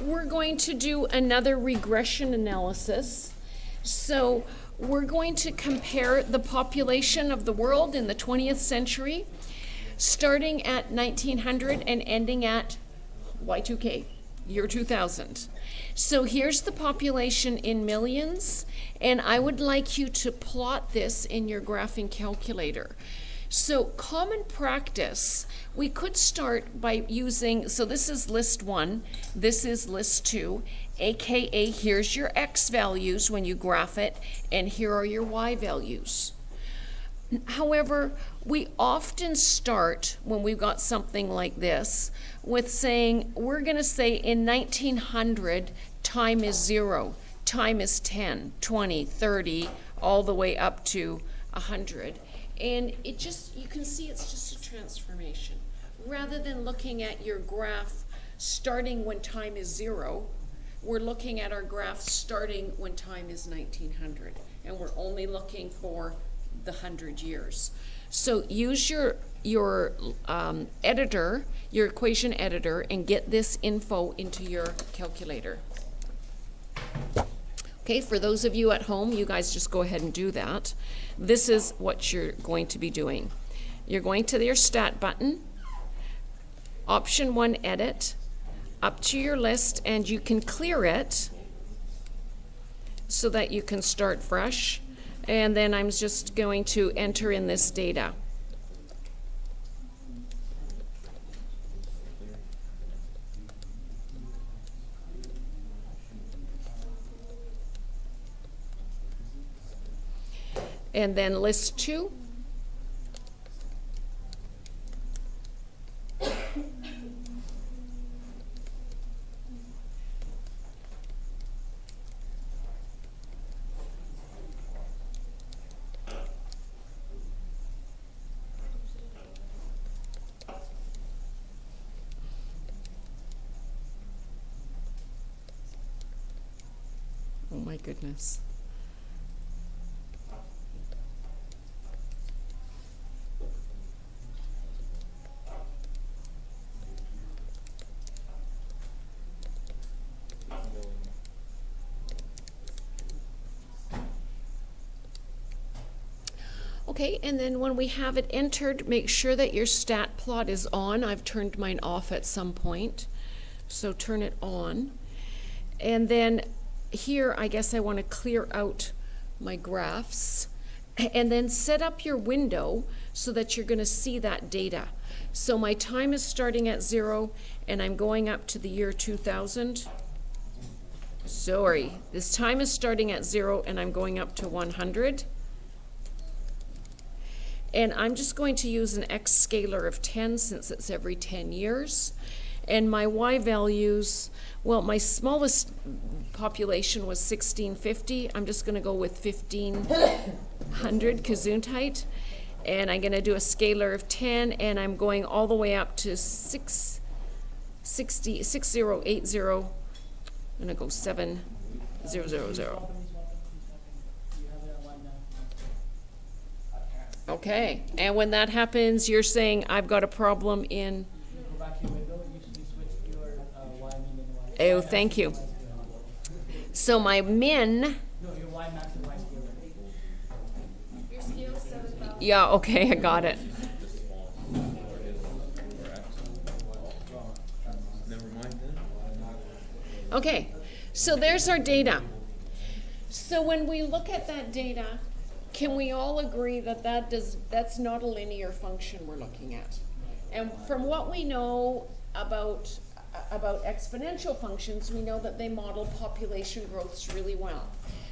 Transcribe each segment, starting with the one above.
we're going to do another regression analysis. So we're going to compare the population of the world in the 20th century, starting at 1900 and ending at Y2K, year 2000. So here's the population in millions, and I would like you to plot this in your graphing calculator. So common practice, we could start by using, so this is list 1, this is list 2, aka here's your X values when you graph it, and here are your Y values. However, we often start, when we've got something like this, with saying, we're going to say in 1900, time is 0, time is 10, 20, 30, all the way up to 100. And it just, you can see it's just a transformation. Rather than looking at your graph starting when time is 0, we're looking at our graph starting when time is 1900. And we're only looking for the 100 years. So use your editor, your equation editor, and get this info into your calculator. Okay, for those of you at home, you guys just go ahead and do that. This is what you're going to be doing. You're going to your stat button, option 1, edit, up to your list, and you can clear it so that you can start fresh. And then I'm just going to enter in this data. And then list 2. Oh my goodness. Okay, and then when we have it entered, make sure that your stat plot is on. I've turned mine off at some point, so turn it on. And then here, I guess I want to clear out my graphs, and then set up your window so that you're going to see that data. So my time is starting at 0, and I'm going up to the year 2000. Sorry, this time is starting at 0, and I'm going up to 100. And I'm just going to use an X scalar of 10 since it's every 10 years. And my Y values, well, my smallest population was 1650. I'm just going to go with 1500 Gesundheit. And I'm going to do a scalar of 10, and I'm going all the way up to 6080. I'm going to go 7000. Okay, and when that happens, you're saying I've got a problem in... Oh, thank you. So my min... No, your Y max and Y scale. Your scale 7,000. Yeah, okay, I got it. Okay, so there's our data. So when we look at that data, can we all agree that that's not a linear function we're looking at? And from what we know about exponential functions, we know that they model population growths really well.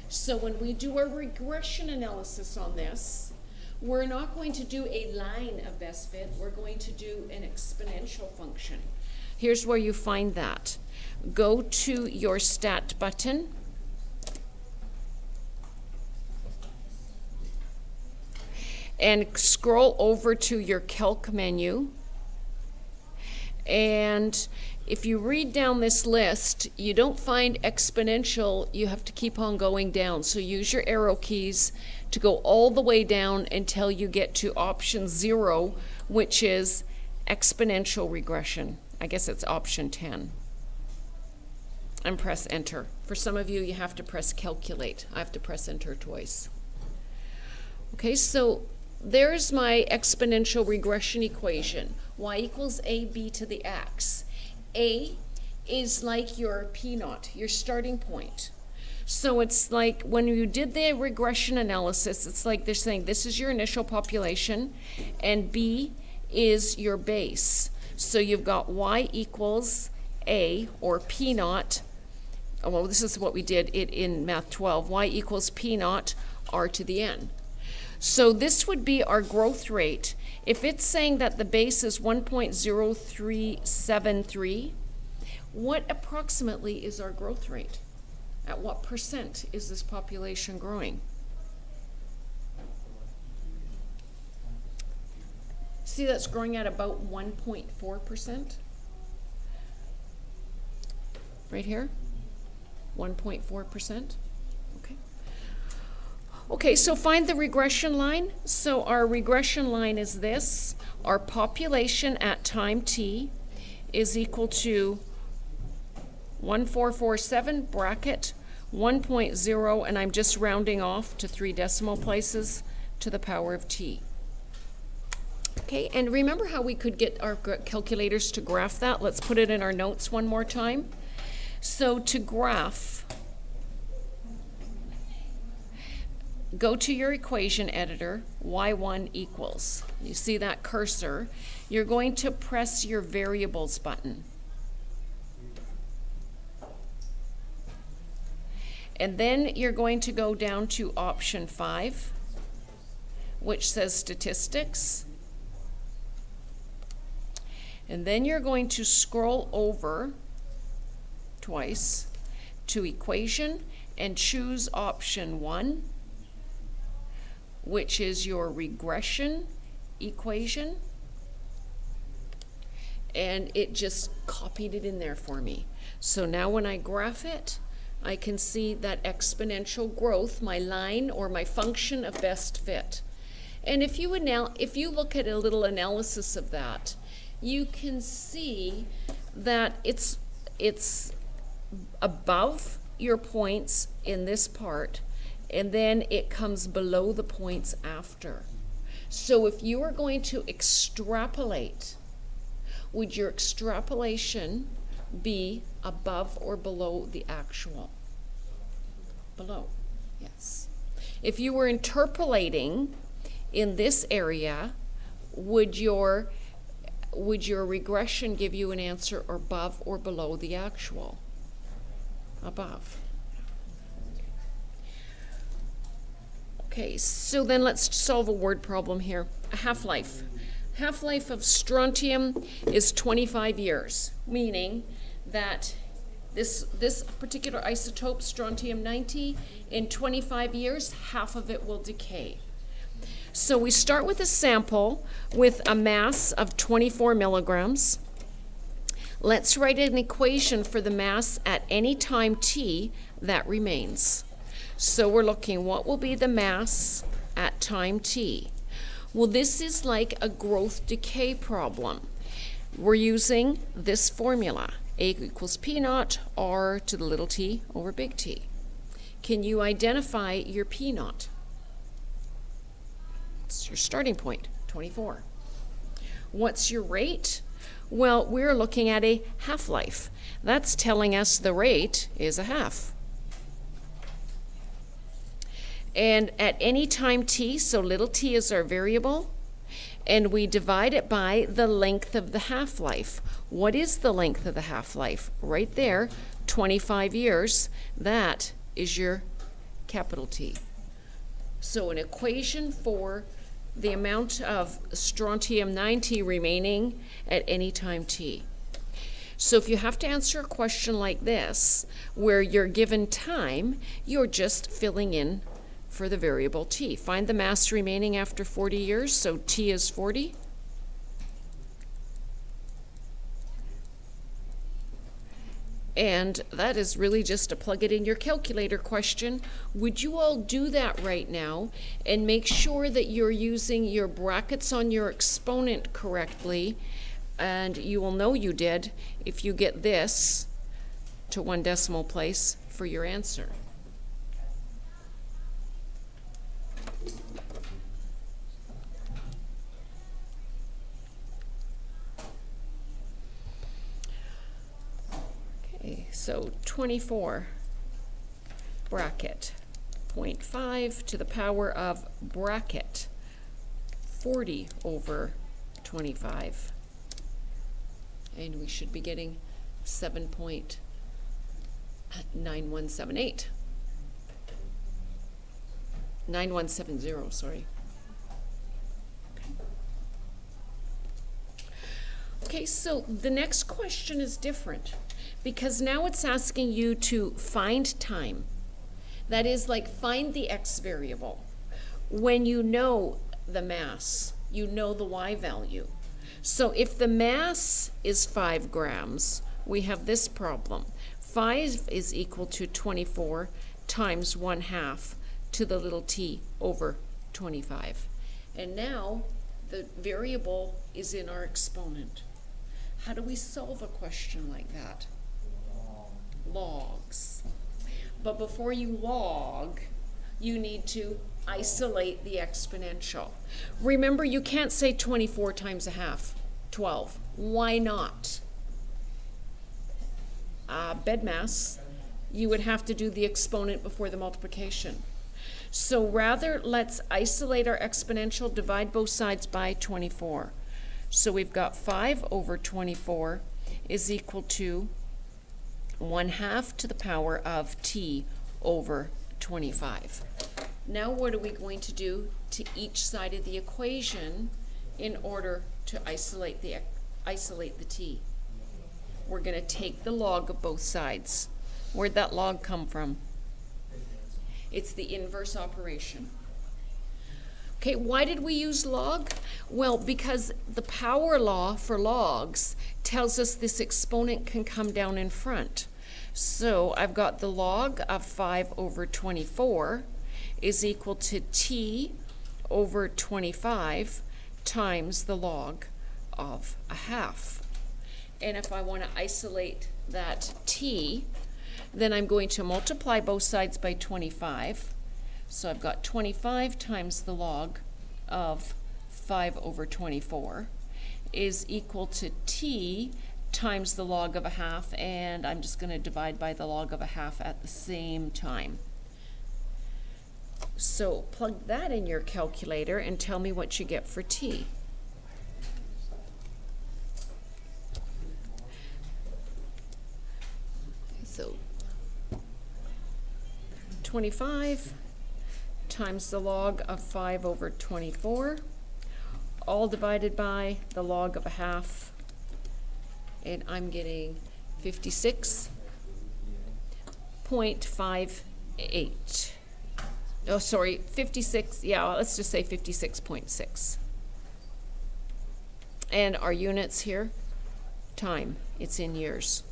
So when we do a regression analysis on this, we're not going to do a line of best fit, we're going to do an exponential function. Here's where you find that. Go to your stat button. And scroll over to your calc menu. And if you read down this list, you don't find exponential, you have to keep on going down. So use your arrow keys to go all the way down until you get to option 0, which is exponential regression. I guess it's option 10. and press enter. For some of you, you have to press calculate. I have to press enter twice. Okay, so there's my exponential regression equation. Y equals AB to the x. A is like your P naught, your starting point. So it's like when you did the regression analysis, it's like they're saying this is your initial population, and B is your base. So you've got Y equals A, or P naught. Well, this is what we did in Math 12. Y equals P naught R to the N. So this would be our growth rate. If it's saying that the base is 1.0373, what approximately is our growth rate? At what percent is this population growing? See, that's growing at about 1.4%. Right here, 1.4%. Okay. Okay, so find the regression line. So our regression line is this. Our population at time t is equal to 1447 bracket 1.0, and I'm just rounding off to 3 decimal places to the power of t. Okay, and remember how we could get our calculators to graph that? Let's put it in our notes one more time. So to graph, go to your equation editor, y1 equals. You see that cursor? You're going to press your variables button. And then you're going to go down to option 5, which says statistics. And then you're going to scroll over twice to equation and choose option 1, which is your regression equation. And it just copied it in there for me. So now when I graph it, I can see that exponential growth, my line or my function of best fit. And if you look at a little analysis of that, you can see that it's above your points in this part, and then it comes below the points after. So if you are going to extrapolate, would your extrapolation be above or below the actual? Below, yes. If you were interpolating in this area, would your regression give you an answer above or below the actual? Above. Okay, so then let's solve a word problem here. A half-life. Half-life of strontium is 25 years, meaning that this particular isotope, strontium-90, in 25 years, half of it will decay. So we start with a sample with a mass of 24 milligrams. Let's write an equation for the mass at any time t that remains. So we're looking, what will be the mass at time t? Well, this is like a growth decay problem. We're using this formula, A equals P naught R to the little t over big T. Can you identify your P naught? It's your starting point, 24. What's your rate? Well, we're looking at a half-life. That's telling us the rate is a half. And at any time t, so little t is our variable, and we divide it by the length of the half-life. What is the length of the half-life? Right there, 25 years. That is your capital T. So an equation for the amount of strontium-90 remaining at any time t. So if you have to answer a question like this, where you're given time, you're just filling in for the variable t. Find the mass remaining after 40 years, so t is 40. And that is really just a plug it in your calculator question. Would you all do that right now and make sure that you're using your brackets on your exponent correctly? And you will know you did if you get this to 1 decimal place for your answer. Okay, so 24 bracket 0.5 to the power of bracket 40 over 25. And we should be getting 7.9178. 9170, sorry. Okay, so the next question is different because now it's asking you to find time. That is, like, find the x variable. When you know the mass, you know the y value. So if the mass is 5 grams, we have this problem. 5 is equal to 24 times 1/2 to the little t over 25. And now the variable is in our exponent. How do we solve a question like that? Logs. But before you log, you need to isolate the exponential. Remember, you can't say 24 times 1/2, 12. Why not? BEDMAS, you would have to do the exponent before the multiplication. So rather, let's isolate our exponential, divide both sides by 24. So we've got 5 over 24 is equal to 1/2 to the power of t over 25. Now what are we going to do to each side of the equation in order to isolate the t? We're going to take the log of both sides. Where'd that log come from? It's the inverse operation. Okay, why did we use log? Well, because the power law for logs tells us this exponent can come down in front. So I've got the log of 5 over 24 is equal to t over 25 times the log of 1/2. And if I want to isolate that t, then I'm going to multiply both sides by 25. So I've got 25 times the log of 5 over 24 is equal to t times the log of 1/2, and I'm just going to divide by the log of 1/2 at the same time. So plug that in your calculator and tell me what you get for t. So 25 times the log of 5 over 24, all divided by the log of 1/2, and I'm getting 56.58. Oh, sorry, 56, yeah, let's just say 56.6. And our units here, time, it's in years.